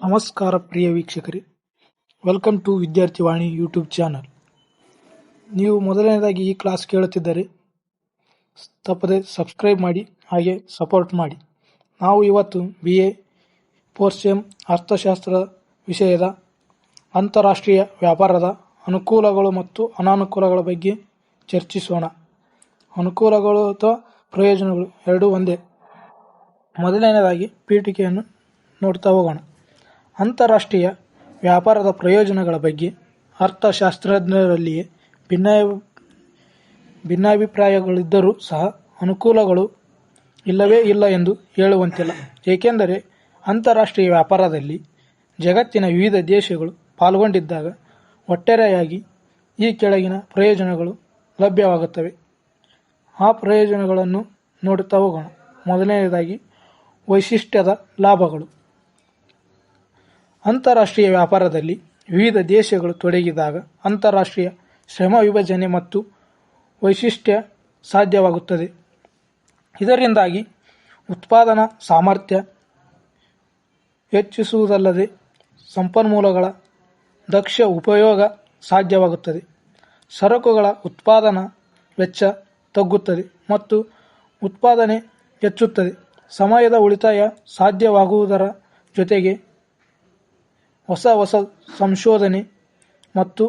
ನಮಸ್ಕಾರ ಪ್ರಿಯ ವೀಕ್ಷಕರೇ, welcome to ವಿದ್ಯಾರ್ಥಿ ವಾಣಿ ಯೂಟ್ಯೂಬ್ ಚಾನಲ್. ನೀವು ಮೊದಲನೇದಾಗಿ ಈ ಕ್ಲಾಸ್ ಕೇಳುತ್ತಿದ್ದರೆ ತಪ್ಪದೆ ಸಬ್ಸ್ಕ್ರೈಬ್ ಮಾಡಿ, ಹಾಗೆ ಸಪೋರ್ಟ್ ಮಾಡಿ. ನಾವು ಇವತ್ತು BA 4th ಸೆಮ್ ಅರ್ಥಶಾಸ್ತ್ರ ವಿಷಯದ ಅಂತಾರಾಷ್ಟ್ರೀಯ ವ್ಯಾಪಾರದ ಅನುಕೂಲಗಳು ಮತ್ತು ಅನಾನುಕೂಲಗಳ ಬಗ್ಗೆ ಚರ್ಚಿಸೋಣ. ಅನುಕೂಲಗಳು ಅಥವಾ ಪ್ರಯೋಜನಗಳು ಎರಡೂ ಒಂದೇ. ಮೊದಲನೇದಾಗಿ ಪೀಠಿಕೆಯನ್ನು ನೋಡ್ತಾ ಹೋಗೋಣ. ಅಂತಾರಾಷ್ಟ್ರೀಯ ವ್ಯಾಪಾರದ ಪ್ರಯೋಜನಗಳ ಬಗ್ಗೆ ಅರ್ಥಶಾಸ್ತ್ರಜ್ಞರಲ್ಲಿಯೇ ಭಿನ್ನಾಭಿಪ್ರಾಯಗಳಿದ್ದರೂ ಸಹ ಅನುಕೂಲಗಳು ಇಲ್ಲವೇ ಇಲ್ಲ ಎಂದು ಹೇಳುವಂತಿಲ್ಲ. ಏಕೆಂದರೆ ಅಂತಾರಾಷ್ಟ್ರೀಯ ವ್ಯಾಪಾರದಲ್ಲಿ ಜಗತ್ತಿನ ವಿವಿಧ ದೇಶಗಳು ಪಾಲ್ಗೊಂಡಿದ್ದಾಗ ಒಟ್ಟಾರೆಯಾಗಿ ಈ ಕೆಳಗಿನ ಪ್ರಯೋಜನಗಳು ಲಭ್ಯವಾಗುತ್ತವೆ. ಆ ಪ್ರಯೋಜನಗಳನ್ನು ನೋಡುತ್ತಾ ಹೋಗೋಣ. ಮೊದಲನೆಯದಾಗಿ ವೈಶಿಷ್ಟ್ಯದ ಲಾಭಗಳು. ಅಂತಾರಾಷ್ಟ್ರೀಯ ವ್ಯಾಪಾರದಲ್ಲಿ ವಿವಿಧ ದೇಶಗಳು ತೊಡಗಿದಾಗ ಅಂತಾರಾಷ್ಟ್ರೀಯ ಶ್ರಮ ವಿಭಜನೆ ಮತ್ತು ವೈಶಿಷ್ಟ್ಯ ಸಾಧ್ಯವಾಗುತ್ತದೆ. ಇದರಿಂದಾಗಿ ಉತ್ಪಾದನಾ ಸಾಮರ್ಥ್ಯ ಹೆಚ್ಚಿಸುವುದಲ್ಲದೆ ಸಂಪನ್ಮೂಲಗಳ ದಕ್ಷ ಉಪಯೋಗ ಸಾಧ್ಯವಾಗುತ್ತದೆ. ಸರಕುಗಳ ಉತ್ಪಾದನಾ ವೆಚ್ಚ ತಗ್ಗುತ್ತದೆ ಮತ್ತು ಉತ್ಪಾದನೆ ಹೆಚ್ಚುತ್ತದೆ. ಸಮಯದ ಉಳಿತಾಯ ಸಾಧ್ಯವಾಗುವುದರ ಜೊತೆಗೆ ಹೊಸ ಸಂಶೋಧನೆ ಮತ್ತು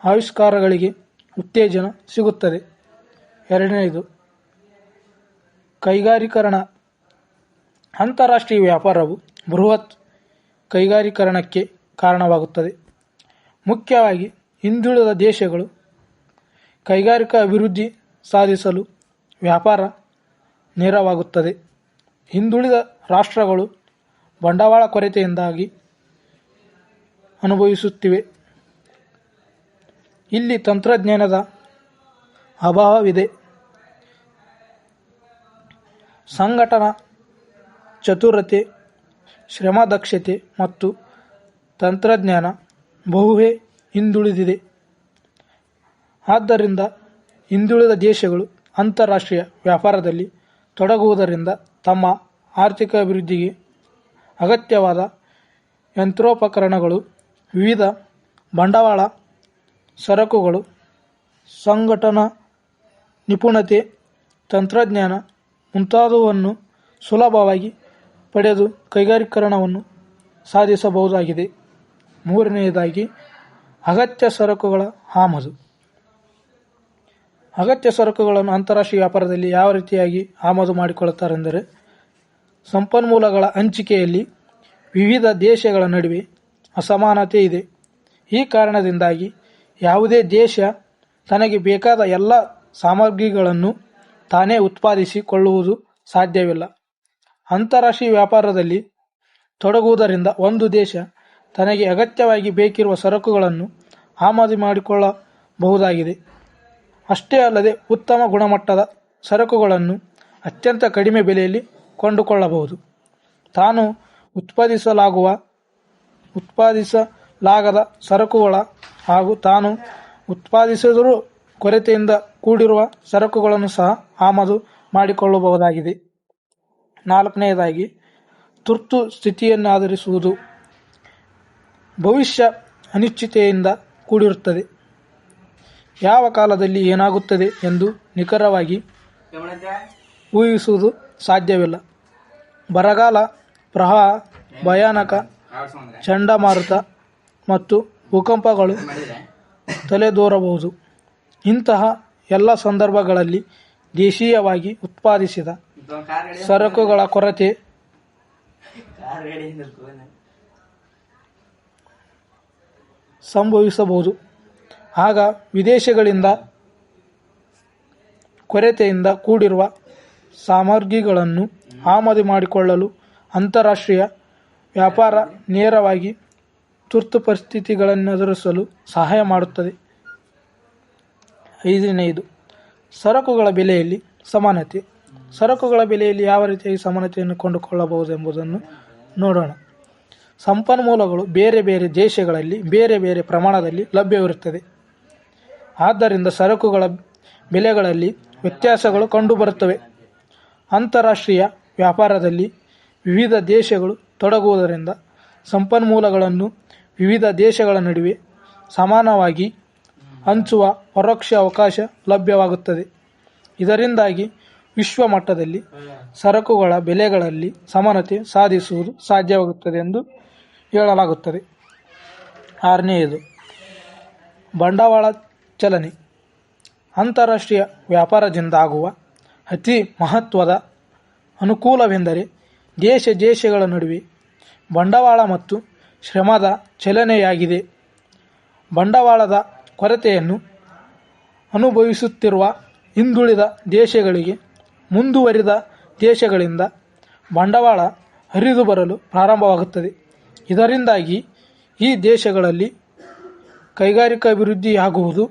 ಆವಿಷ್ಕಾರಗಳಿಗೆ ಉತ್ತೇಜನ ಸಿಗುತ್ತದೆ. ಎರಡನೆಯದು ಕೈಗಾರೀಕರಣ. ಅಂತಾರಾಷ್ಟ್ರೀಯ ವ್ಯಾಪಾರವು ಬೃಹತ್ ಕೈಗಾರೀಕರಣಕ್ಕೆ ಕಾರಣವಾಗುತ್ತದೆ. ಮುಖ್ಯವಾಗಿ ಹಿಂದುಳಿದ ದೇಶಗಳು ಕೈಗಾರಿಕಾ ಅಭಿವೃದ್ಧಿ ಸಾಧಿಸಲು ವ್ಯಾಪಾರ ನೆರವಾಗುತ್ತದೆ. ಹಿಂದುಳಿದ ರಾಷ್ಟ್ರಗಳು ಬಂಡವಾಳ ಕೊರತೆಯಿಂದಾಗಿ ಅನುಭವಿಸುತ್ತಿವೆ. ಇಲ್ಲಿ ತಂತ್ರಜ್ಞಾನದ ಅಭಾವವಿದೆ. ಸಂಘಟನಾ ಚತುರತೆ, ಶ್ರಮ ದಕ್ಷತೆ ಮತ್ತು ತಂತ್ರಜ್ಞಾನ ಬಹುವೇ ಹಿಂದುಳಿದಿದೆ. ಆದ್ದರಿಂದ ಹಿಂದುಳಿದ ದೇಶಗಳು ಅಂತಾರಾಷ್ಟ್ರೀಯ ವ್ಯಾಪಾರದಲ್ಲಿ ತೊಡಗುವುದರಿಂದ ತಮ್ಮ ಆರ್ಥಿಕ ಅಭಿವೃದ್ಧಿಗೆ ಅಗತ್ಯವಾದ ಯಂತ್ರೋಪಕರಣಗಳು, ವಿವಿಧ ಬಂಡವಾಳ, ಸರಕುಗಳು, ಸಂಘಟನಾ ನಿಪುಣತೆ, ತಂತ್ರಜ್ಞಾನ ಮುಂತಾದವನ್ನು ಸುಲಭವಾಗಿ ಪಡೆದು ಕೈಗಾರೀಕರಣವನ್ನು ಸಾಧಿಸಬಹುದಾಗಿದೆ. ಮೂರನೆಯದಾಗಿ ಅಗತ್ಯ ಸರಕುಗಳ ಆಮದು. ಅಗತ್ಯ ಸರಕುಗಳನ್ನು ಅಂತಾರಾಷ್ಟ್ರೀಯ ವ್ಯಾಪಾರದಲ್ಲಿ ಯಾವ ರೀತಿಯಾಗಿ ಆಮದು ಮಾಡಿಕೊಳ್ಳುತ್ತಾರೆಂದರೆ, ಸಂಪನ್ಮೂಲಗಳ ಹಂಚಿಕೆಯಲ್ಲಿ ವಿವಿಧ ದೇಶಗಳ ನಡುವೆ ಅಸಮಾನತೆ ಇದೆ. ಈ ಕಾರಣದಿಂದಾಗಿ ಯಾವುದೇ ದೇಶ ತನಗೆ ಬೇಕಾದ ಎಲ್ಲ ಸಾಮಗ್ರಿಗಳನ್ನು ತಾನೇ ಉತ್ಪಾದಿಸಿಕೊಳ್ಳುವುದು ಸಾಧ್ಯವಿಲ್ಲ. ಅಂತಾರಾಷ್ಟ್ರೀಯ ವ್ಯಾಪಾರದಲ್ಲಿ ತೊಡಗುವುದರಿಂದ ಒಂದು ದೇಶ ತನಗೆ ಅಗತ್ಯವಾಗಿ ಬೇಕಿರುವ ಸರಕುಗಳನ್ನು ಆಮದು ಮಾಡಿಕೊಳ್ಳಬಹುದಾಗಿದೆ. ಅಷ್ಟೇ ಅಲ್ಲದೆ ಉತ್ತಮ ಗುಣಮಟ್ಟದ ಸರಕುಗಳನ್ನು ಅತ್ಯಂತ ಕಡಿಮೆ ಬೆಲೆಯಲ್ಲಿ ಕೊಂಡುಕೊಳ್ಳಬಹುದು. ತಾನು ಉತ್ಪಾದಿಸಲಾಗದ ಸರಕುಗಳ ಹಾಗೂ ತಾನು ಉತ್ಪಾದಿಸಿದರೂ ಕೊರತೆಯಿಂದ ಕೂಡಿರುವ ಸರಕುಗಳನ್ನು ಸಹ ಆಮದು ಮಾಡಿಕೊಳ್ಳಬಹುದಾಗಿದೆ. ನಾಲ್ಕನೆಯದಾಗಿ ತುರ್ತು ಸ್ಥಿತಿಯನ್ನಾಧರಿಸುವುದು. ಭವಿಷ್ಯ ಅನಿಶ್ಚಿತೆಯಿಂದ ಕೂಡಿರುತ್ತದೆ. ಯಾವ ಕಾಲದಲ್ಲಿ ಏನಾಗುತ್ತದೆ ಎಂದು ನಿಖರವಾಗಿ ಊಹಿಸುವುದು ಸಾಧ್ಯವಿಲ್ಲ. ಬರಗಾಲ, ಪ್ರವಾಹ, ಭಯಾನಕ ಚಂಡಮಾರುತ ಮತ್ತು ಭೂಕಂಪಗಳು ತಲೆದೋರಬಹುದು. ಇಂತಹ ಎಲ್ಲ ಸಂದರ್ಭಗಳಲ್ಲಿ ದೇಶೀಯವಾಗಿ ಉತ್ಪಾದಿಸಿದ ಸರಕುಗಳ ಕೊರತೆ ಸಂಭವಿಸಬಹುದು. ಆಗ ವಿದೇಶಗಳಿಂದ ಕೊರತೆಯಿಂದ ಕೂಡಿರುವ ಸಾಮಗ್ರಿಗಳನ್ನು ಆಮದು ಮಾಡಿಕೊಳ್ಳಲು ಅಂತಾರಾಷ್ಟ್ರೀಯ ವ್ಯಾಪಾರ ನೇರವಾಗಿ ತುರ್ತು ಪರಿಸ್ಥಿತಿಗಳನ್ನೆದುರಿಸಲು ಸಹಾಯ ಮಾಡುತ್ತದೆ. ಐದನೆಯದು ಸರಕುಗಳ ಬೆಲೆಯಲ್ಲಿ ಸಮಾನತೆ. ಸರಕುಗಳ ಬೆಲೆಯಲ್ಲಿ ಯಾವ ರೀತಿಯಾಗಿ ಸಮಾನತೆಯನ್ನು ಕೊಂಡುಕೊಳ್ಳಬಹುದು ಎಂಬುದನ್ನು ನೋಡೋಣ. ಸಂಪನ್ಮೂಲಗಳು ಬೇರೆ ಬೇರೆ ದೇಶಗಳಲ್ಲಿ ಬೇರೆ ಬೇರೆ ಪ್ರಮಾಣದಲ್ಲಿ ಲಭ್ಯವಿರುತ್ತದೆ. ಆದ್ದರಿಂದ ಸರಕುಗಳ ಬೆಲೆಗಳಲ್ಲಿ ವ್ಯತ್ಯಾಸಗಳು ಕಂಡುಬರುತ್ತವೆ. ಅಂತಾರಾಷ್ಟ್ರೀಯ ವ್ಯಾಪಾರದಲ್ಲಿ ವಿವಿಧ ದೇಶಗಳು ತೊಡಗುವುದರಿಂದ ಸಂಪನ್ಮೂಲಗಳನ್ನು ವಿವಿಧ ದೇಶಗಳ ನಡುವೆ ಸಮಾನವಾಗಿ ಹಂಚುವ ಪರೋಕ್ಷ ಅವಕಾಶ ಲಭ್ಯವಾಗುತ್ತದೆ. ಇದರಿಂದಾಗಿ ವಿಶ್ವ ಮಟ್ಟದಲ್ಲಿ ಸರಕುಗಳ ಬೆಲೆಗಳಲ್ಲಿ ಸಮಾನತೆ ಸಾಧಿಸುವುದು ಸಾಧ್ಯವಾಗುತ್ತದೆ ಎಂದು ಹೇಳಲಾಗುತ್ತದೆ. 6ನೇದು ಬಂಡವಾಳ ಚಲನೆ. ಅಂತಾರಾಷ್ಟ್ರೀಯ ವ್ಯಾಪಾರದಿಂದಾಗುವ ಅತಿ ಮಹತ್ವದ ಅನುಕೂಲವೆಂದರೆ ದೇಶಗಳ ನಡುವೆ ಬಂಡವಾಳ ಮತ್ತು ಶ್ರಮದ ಚಲನೆಯಾಗಿದೆ. ಬಂಡವಾಳದ ಕೊರತೆಯನ್ನು ಅನುಭವಿಸುತ್ತಿರುವ ಹಿಂದುಳಿದ ದೇಶಗಳಿಗೆ ಮುಂದುವರಿದ ದೇಶಗಳಿಂದ ಬಂಡವಾಳ ಹರಿದು ಬರಲು ಪ್ರಾರಂಭವಾಗುತ್ತದೆ. ಇದರಿಂದಾಗಿ ಈ ದೇಶಗಳಲ್ಲಿ ಕೈಗಾರಿಕಾಭಿವೃದ್ಧಿಯಾಗುವುದು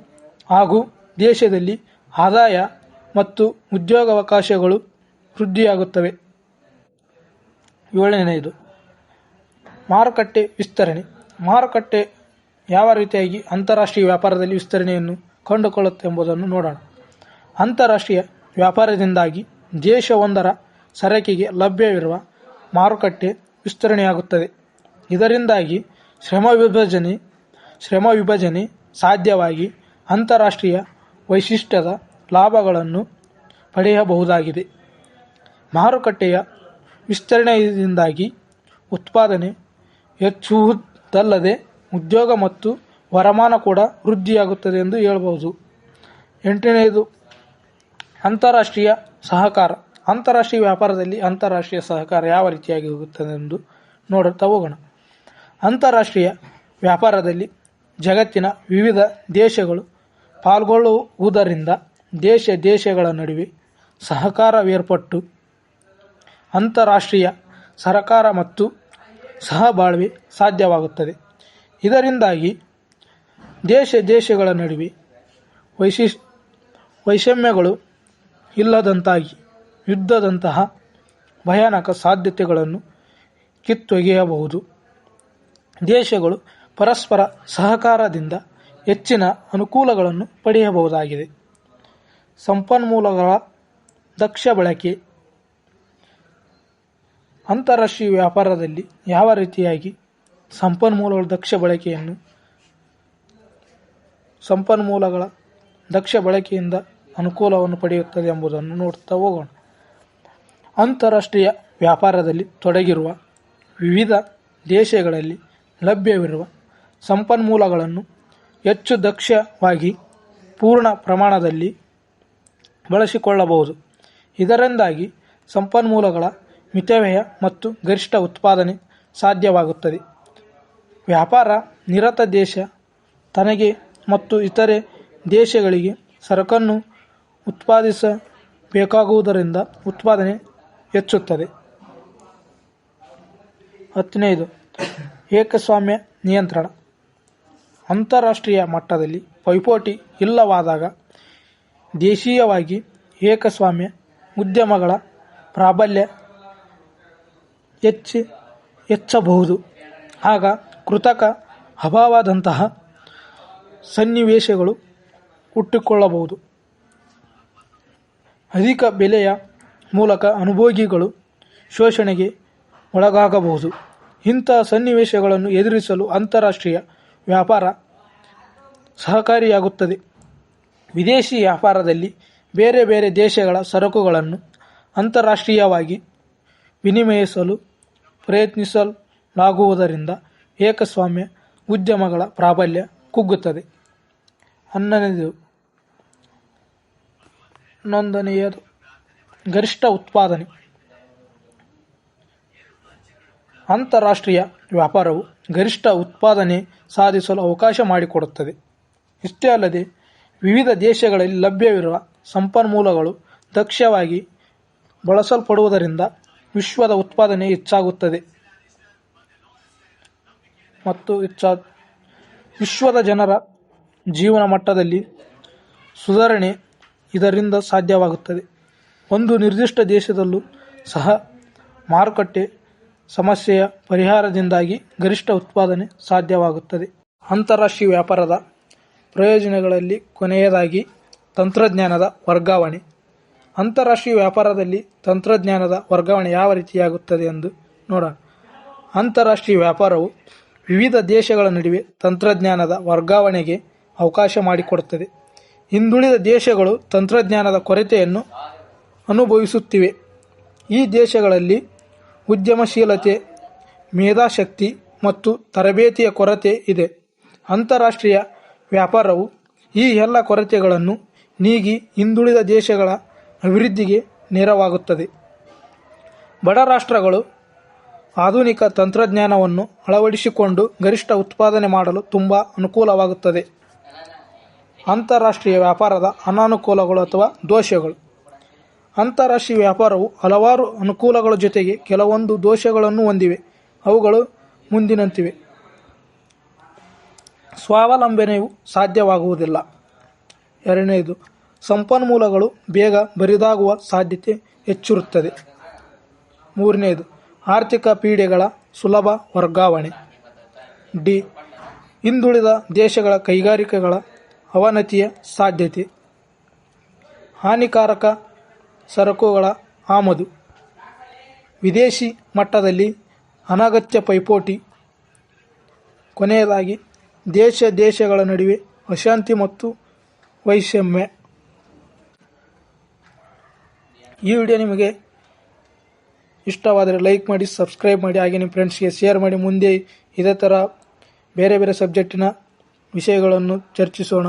ಹಾಗೂ ದೇಶದಲ್ಲಿ ಆದಾಯ ಮತ್ತು ಉದ್ಯೋಗಾವಕಾಶಗಳು ವೃದ್ಧಿಯಾಗುತ್ತವೆ. 7ನೇದು ಮಾರುಕಟ್ಟೆ ವಿಸ್ತರಣೆ. ಮಾರುಕಟ್ಟೆ ಯಾವ ರೀತಿಯಾಗಿ ಅಂತಾರಾಷ್ಟ್ರೀಯ ವ್ಯಾಪಾರದಲ್ಲಿ ವಿಸ್ತರಣೆಯನ್ನು ಕಂಡುಕೊಳ್ಳುತ್ತೆ ಎಂಬುದನ್ನು ನೋಡೋಣ. ಅಂತಾರಾಷ್ಟ್ರೀಯ ವ್ಯಾಪಾರದಿಂದಾಗಿ ದೇಶವೊಂದರ ಸರಕಿಗೆ ಲಭ್ಯವಿರುವ ಮಾರುಕಟ್ಟೆ ವಿಸ್ತರಣೆಯಾಗುತ್ತದೆ. ಇದರಿಂದಾಗಿ ಶ್ರಮ ವಿಭಜನೆ ಸಾಧ್ಯವಾಗಿ ಅಂತಾರಾಷ್ಟ್ರೀಯ ವೈಶಿಷ್ಟ್ಯದ ಲಾಭಗಳನ್ನು ಪಡೆಯಬಹುದಾಗಿದೆ. ಮಾರುಕಟ್ಟೆಯ ವಿಸ್ತರಣೆಯಿಂದಾಗಿ ಉತ್ಪಾದನೆ ಹೆಚ್ಚುವುದಲ್ಲದೆ ಉದ್ಯೋಗ ಮತ್ತು ವರಮಾನ ಕೂಡ ವೃದ್ಧಿಯಾಗುತ್ತದೆ ಎಂದು ಹೇಳಬಹುದು. 8ನೇದು ಅಂತಾರಾಷ್ಟ್ರೀಯ ಸಹಕಾರ. ಅಂತಾರಾಷ್ಟ್ರೀಯ ವ್ಯಾಪಾರದಲ್ಲಿ ಅಂತಾರಾಷ್ಟ್ರೀಯ ಸಹಕಾರ ಯಾವ ರೀತಿಯಾಗಿ ಹೋಗುತ್ತದೆ ಎಂದು ನೋಡುತ್ತಾ ಹೋಗೋಣ. ಅಂತಾರಾಷ್ಟ್ರೀಯ ವ್ಯಾಪಾರದಲ್ಲಿ ಜಗತ್ತಿನ ವಿವಿಧ ದೇಶಗಳು ಪಾಲ್ಗೊಳ್ಳುವುದರಿಂದ ದೇಶಗಳ ನಡುವೆ ಸಹಕಾರವೇರ್ಪಟ್ಟು ಅಂತಾರಾಷ್ಟ್ರೀಯ ಸಹಕಾರ ಮತ್ತು ಸಹಬಾಳ್ವೆ ಸಾಧ್ಯವಾಗುತ್ತದೆ. ಇದರಿಂದಾಗಿ ದೇಶಗಳ ನಡುವೆ ವೈಷಮ್ಯಗಳು ಇಲ್ಲದಂತಾಗಿ ಯುದ್ಧದಂತಹ ಭಯಾನಕ ಸಾಧ್ಯತೆಗಳನ್ನು ಕಿತ್ತೊಗೆಯಬಹುದು. ದೇಶಗಳು ಪರಸ್ಪರ ಸಹಕಾರದಿಂದ ಹೆಚ್ಚಿನ ಅನುಕೂಲಗಳನ್ನು ಪಡೆಯಬಹುದಾಗಿದೆ. ಸಂಪನ್ಮೂಲಗಳ ದಕ್ಷ ಬಳಕೆ. ಅಂತಾರಾಷ್ಟ್ರೀಯ ವ್ಯಾಪಾರದಲ್ಲಿ ಯಾವ ರೀತಿಯಾಗಿ ಸಂಪನ್ಮೂಲಗಳ ದಕ್ಷ ಬಳಕೆಯಿಂದ ಅನುಕೂಲವನ್ನು ಪಡೆಯುತ್ತದೆ ಎಂಬುದನ್ನು ನೋಡ್ತಾ ಹೋಗೋಣ. ಅಂತಾರಾಷ್ಟ್ರೀಯ ವ್ಯಾಪಾರದಲ್ಲಿ ತೊಡಗಿರುವ ವಿವಿಧ ದೇಶಗಳಲ್ಲಿ ಲಭ್ಯವಿರುವ ಸಂಪನ್ಮೂಲಗಳನ್ನು ಹೆಚ್ಚು ದಕ್ಷವಾಗಿ ಪೂರ್ಣ ಪ್ರಮಾಣದಲ್ಲಿ ಬಳಸಿಕೊಳ್ಳಬಹುದು. ಇದರಿಂದಾಗಿ ಸಂಪನ್ಮೂಲಗಳ ಮಿತವ್ಯಯ ಮತ್ತು ಗರಿಷ್ಠ ಉತ್ಪಾದನೆ ಸಾಧ್ಯವಾಗುತ್ತದೆ. ವ್ಯಾಪಾರ ನಿರತ ದೇಶ ತನಗೆ ಮತ್ತು ಇತರೆ ದೇಶಗಳಿಗೆ ಸರಕನ್ನು ಉತ್ಪಾದಿಸಬೇಕಾಗುವುದರಿಂದ ಉತ್ಪಾದನೆ ಹೆಚ್ಚುತ್ತದೆ. 10ನೇದು ಏಕಸ್ವಾಮ್ಯ ನಿಯಂತ್ರಣ. ಅಂತಾರಾಷ್ಟ್ರೀಯ ಮಟ್ಟದಲ್ಲಿ ಪೈಪೋಟಿ ಇಲ್ಲವಾದಾಗ ದೇಶೀಯವಾಗಿ ಏಕಸ್ವಾಮ್ಯ ಉದ್ಯಮಗಳ ಪ್ರಾಬಲ್ಯ ಹೆಚ್ಚಬಹುದು. ಆಗ ಕೃತಕ ಅಭಾವದಂತಹ ಸನ್ನಿವೇಶಗಳು ಹುಟ್ಟಿಕೊಳ್ಳಬಹುದು. ಅಧಿಕ ಬೆಲೆಯ ಮೂಲಕ ಅನುಭೋಗಿಗಳು ಶೋಷಣೆಗೆ ಒಳಗಾಗಬಹುದು. ಇಂತಹ ಸನ್ನಿವೇಶಗಳನ್ನು ಎದುರಿಸಲು ಅಂತಾರಾಷ್ಟ್ರೀಯ ವ್ಯಾಪಾರ ಸಹಕಾರಿಯಾಗುತ್ತದೆ. ವಿದೇಶಿ ವ್ಯಾಪಾರದಲ್ಲಿ ಬೇರೆ ಬೇರೆ ದೇಶಗಳ ಸರಕುಗಳನ್ನು ಅಂತಾರಾಷ್ಟ್ರೀಯವಾಗಿ ವಿನಿಮಯಿಸಲು ಪ್ರಯತ್ನಿಸಲಾಗುವುದರಿಂದ ಏಕಸ್ವಾಮ್ಯ ಉದ್ಯಮಗಳ ಪ್ರಾಬಲ್ಯ ಕುಗ್ಗುತ್ತದೆ. 11ನೇದು ಗರಿಷ್ಠ ಉತ್ಪಾದನೆ. ಅಂತಾರಾಷ್ಟ್ರೀಯ ವ್ಯಾಪಾರವು ಗರಿಷ್ಠ ಉತ್ಪಾದನೆ ಸಾಧಿಸಲು ಅವಕಾಶ ಮಾಡಿಕೊಡುತ್ತದೆ. ಇಷ್ಟೇ ಅಲ್ಲದೆ ವಿವಿಧ ದೇಶಗಳಲ್ಲಿ ಲಭ್ಯವಿರುವ ಸಂಪನ್ಮೂಲಗಳು ದಕ್ಷವಾಗಿ ಬಳಸಲ್ಪಡುವುದರಿಂದ ವಿಶ್ವದ ಉತ್ಪಾದನೆ ಹೆಚ್ಚಾಗುತ್ತದೆ ಮತ್ತು ವಿಶ್ವದ ಜನರ ಜೀವನ ಮಟ್ಟದಲ್ಲಿ ಸುಧಾರಣೆ ಇದರಿಂದ ಸಾಧ್ಯವಾಗುತ್ತದೆ. ಒಂದು ನಿರ್ದಿಷ್ಟ ದೇಶದಲ್ಲೂ ಸಹ ಮಾರುಕಟ್ಟೆ ಸಮಸ್ಯೆಯ ಪರಿಹಾರದಿಂದಾಗಿ ಗರಿಷ್ಠ ಉತ್ಪಾದನೆ ಸಾಧ್ಯವಾಗುತ್ತದೆ. ಅಂತಾರಾಷ್ಟ್ರೀಯ ವ್ಯಾಪಾರದ ಪ್ರಯೋಜನಗಳಲ್ಲಿ ಕೊನೆಯದಾಗಿ ತಂತ್ರಜ್ಞಾನದ ವರ್ಗಾವಣೆ. ಅಂತಾರಾಷ್ಟ್ರೀಯ ವ್ಯಾಪಾರದಲ್ಲಿ ತಂತ್ರಜ್ಞಾನದ ವರ್ಗಾವಣೆ ಯಾವ ರೀತಿಯಾಗುತ್ತದೆ ಎಂದು ನೋಡೋಣ. ಅಂತಾರಾಷ್ಟ್ರೀಯ ವ್ಯಾಪಾರವು ವಿವಿಧ ದೇಶಗಳ ನಡುವೆ ತಂತ್ರಜ್ಞಾನದ ವರ್ಗಾವಣೆಗೆ ಅವಕಾಶ ಮಾಡಿಕೊಡುತ್ತದೆ. ಹಿಂದುಳಿದ ದೇಶಗಳು ತಂತ್ರಜ್ಞಾನದ ಕೊರತೆಯನ್ನು ಅನುಭವಿಸುತ್ತಿವೆ. ಈ ದೇಶಗಳಲ್ಲಿ ಉದ್ಯಮಶೀಲತೆ, ಮೇಧಾಶಕ್ತಿ ಮತ್ತು ತರಬೇತಿಯ ಕೊರತೆ ಇದೆ. ಅಂತಾರಾಷ್ಟ್ರೀಯ ವ್ಯಾಪಾರವು ಈ ಎಲ್ಲ ಕೊರತೆಗಳನ್ನು ನೀಗಿ ಹಿಂದುಳಿದ ದೇಶಗಳ ಅಭಿವೃದ್ಧಿಗೆ ನೆರವಾಗುತ್ತದೆ. ಬಡ ರಾಷ್ಟ್ರಗಳು ಆಧುನಿಕ ತಂತ್ರಜ್ಞಾನವನ್ನು ಅಳವಡಿಸಿಕೊಂಡು ಗರಿಷ್ಠ ಉತ್ಪಾದನೆ ಮಾಡಲು ತುಂಬ ಅನುಕೂಲವಾಗುತ್ತದೆ. ಅಂತಾರಾಷ್ಟ್ರೀಯ ವ್ಯಾಪಾರದ ಅನಾನುಕೂಲಗಳು ಅಥವಾ ದೋಷಗಳು. ಅಂತಾರಾಷ್ಟ್ರೀಯ ವ್ಯಾಪಾರವು ಹಲವಾರು ಅನುಕೂಲಗಳ ಜೊತೆಗೆ ಕೆಲವೊಂದು ದೋಷಗಳನ್ನು ಹೊಂದಿವೆ. ಅವುಗಳು ಮುಂದಿನಂತಿವೆ. ಸ್ವಾವಲಂಬನೆಯು ಸಾಧ್ಯವಾಗುವುದಿಲ್ಲ. ಎರಡನೆಯದು, ಸಂಪನ್ಮೂಲಗಳು ಬೇಗ ಬರಿದಾಗುವ ಸಾಧ್ಯತೆ ಹೆಚ್ಚಿರುತ್ತದೆ. ಮೂರನೆಯದು, ಆರ್ಥಿಕ ಪೀಡೆಗಳ ಸುಲಭ ವರ್ಗಾವಣೆ. ಡಿ. ಹಿಂದುಳಿದ ದೇಶಗಳ ಕೈಗಾರಿಕೆಗಳ ಅವನತಿಯ ಸಾಧ್ಯತೆ. ಹಾನಿಕಾರಕ ಸರಕುಗಳ ಆಮದು. ವಿದೇಶಿ ಮಟ್ಟದಲ್ಲಿ ಅನಗತ್ಯ ಪೈಪೋಟಿ. ಕೊನೆಯದಾಗಿ, ದೇಶಗಳ ನಡುವೆ ಅಶಾಂತಿ ಮತ್ತು ವೈಷಮ್ಯ. ಈ ವಿಡಿಯೋ ನಿಮಗೆ ಇಷ್ಟವಾದರೆ ಲೈಕ್ ಮಾಡಿ, ಸಬ್ಸ್ಕ್ರೈಬ್ ಮಾಡಿ, ಹಾಗೆ ನಿಮ್ಮ ಫ್ರೆಂಡ್ಸ್ಗೆ ಶೇರ್ ಮಾಡಿ. ಮುಂದೆ ಇದೇ ಥರ ಬೇರೆ ಬೇರೆ ಸಬ್ಜೆಕ್ಟಿನ ವಿಷಯಗಳನ್ನು ಚರ್ಚಿಸೋಣ.